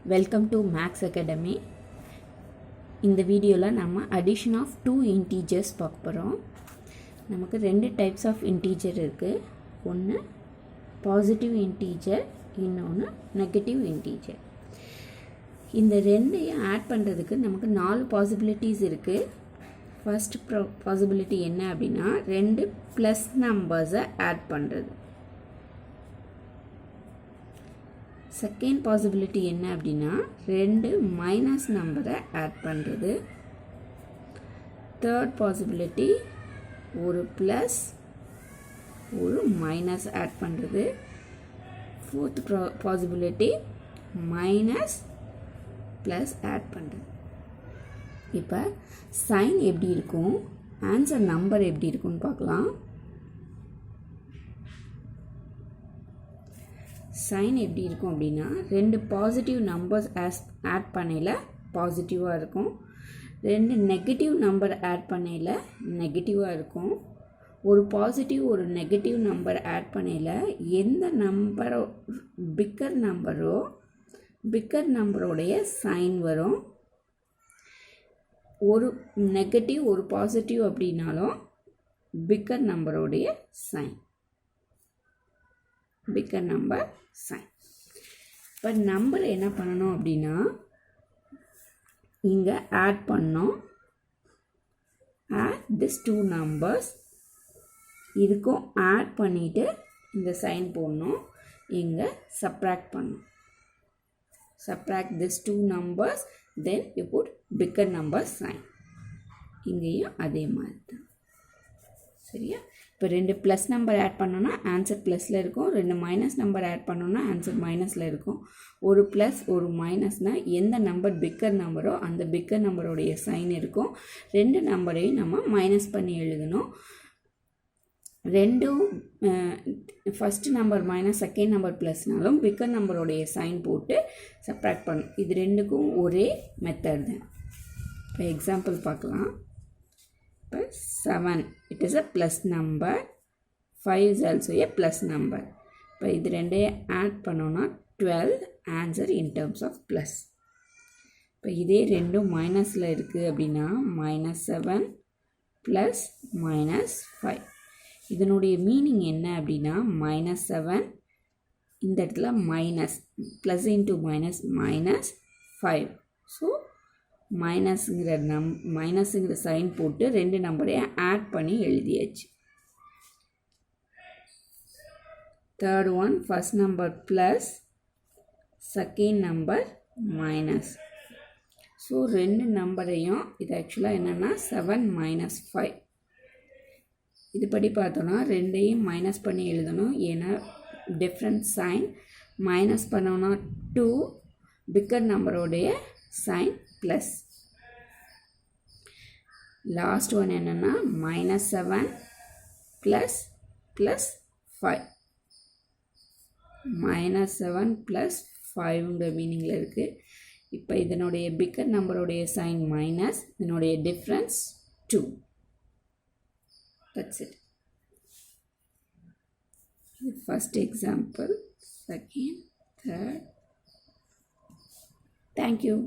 Welcome to maths academy. இந்த வீடியோவில் நம்ம அடிஷன் ஆஃப் 2 இன்டீஜர்ஸ் பார்க்க போகிறோம். நமக்கு 2 டைப்ஸ் ஆஃப் இன்டீஜர் இருக்குது. ஒன்று பாசிட்டிவ் இன்டீஜர், இன்னொன்று நெகட்டிவ் இன்டீஜர். இந்த ரெண்டையும் ஆட் பண்ணுறதுக்கு நமக்கு 4 பாசிபிலிட்டிஸ் இருக்குது. ஃபர்ஸ்ட் பாசிபிலிட்டி என்ன அப்படின்னா 2 ப்ளஸ் நம்பர்ஸை ஆட் பண்ணுறது. செகண்ட் பாசிபிலிட்டி என்ன அப்படின்னா 2 மைனஸ் நம்பரை ஆட் பண்ணுறது. தேர்ட் பாசிபிலிட்டி ஒரு ப்ளஸ் ஒரு மைனஸ் ஆட் பண்ணுறது. Fourth possibility minus plus add பண்ணுறது. இப்போ சைன் எப்படி இருக்கும், ஆன்சர் நம்பர் எப்படி இருக்குன்னு பார்க்கலாம். சைன் எப்படி இருக்கும் அப்படின்னா 2 பாசிட்டிவ் நம்பர்ஸ் ஆட் பண்ணையில் பாசிட்டிவாக இருக்கும், 2 நெகட்டிவ் நம்பர் ஆட் பண்ணையில் நெகட்டிவாக இருக்கும். ஒரு பாசிட்டிவ் ஒரு நெகட்டிவ் நம்பர் ஆட் பண்ணையில் எந்த நம்பரோ பிக்கர் நம்பரோடைய சைன் வரும். ஒரு நெகட்டிவ் ஒரு பாசிட்டிவ் அப்படின்னாலும் பிக்கர் நம்பரோடைய சைன், பிக்கர் நம்பர் சைன். இப்போ நம்பர் என்ன பண்ணணும் அப்படின்னா இங்கே ஆட் பண்ணோம். ஆட் திஸ் 2 நம்பர்ஸ், இதுக்கும் ஆட் பண்ணிவிட்டு இந்த சைன் போடணும். இங்கே சப்ராக்ட் பண்ணணும். Subtract this 2 numbers, then you put bigger number sign. இங்கேயும் அதே மாதிரி தான். சரியா? இப்போ 2 ப்ளஸ் நம்பர் ஆட் பண்ணோன்னா ஆன்சர் ப்ளஸில் இருக்கும், 2 மைனஸ் நம்பர் ஆட் பண்ணோன்னா ஆன்சர் மைனஸில் இருக்கும். ஒரு ப்ளஸ் ஒரு மைனஸ்னால் எந்த நம்பர் பிக்கர் நம்பரோ அந்த பிக்கர் நம்பருடைய சைன் இருக்கும். 2 நம்பரையும் நம்ம மைனஸ் பண்ணி எழுதணும். ரெண்டும் first number minus second number ப்ளஸ்னாலும் பிக்கர் நம்பருடைய சைன் போட்டு சப்ராக்ட் பண்ணணும். இது ரெண்டுக்கும் ஒரே மெத்தட் தான். இப்போ எக்ஸாம்பிள் பார்க்கலாம். இப்போ 7 it is a plus number, 5 is also a plus number. இப்போ இது ரெண்டையும் ஆட் பண்ணோன்னா 12 answer in terms of plus. இப்போ இதே ரெண்டும் மைனஸில் இருக்குது அப்படின்னா -7 ப்ளஸ் -5. இதனுடைய மீனிங் என்ன அப்படின்னா -7 இந்த இடத்துல minus, plus into minus -5. So மைனஸுங்கிற சைன் போட்டு 2 நம்பரையும் ஆட் பண்ணி எழுதியாச்சு. Third one first number plus, second number minus. So 2 நம்பரையும் இது ஆக்சுவலாக என்னென்னா 7 - 5. இதுபடி பார்த்தோன்னா 2ஐயும் மைனஸ் பண்ணி எழுதணும். ஏன்னா டிஃப்ரெண்ட் சைன். மைனஸ் பண்ணோன்னா 2, பிக்கர் நம்பரோடைய சைன் ப்ளஸ். லாஸ்ட் ஒன் என்னென்னா -7 ப்ளஸ் 5. -7 ப்ளஸ் 5ங்கிற மீனிங்கில் இருக்குது. இப்போ இதனுடைய பிக்கர் நம்பருடைய சைன் மைனஸ், இதனுடைய difference 2. That's it. First example, second, third. Thank you.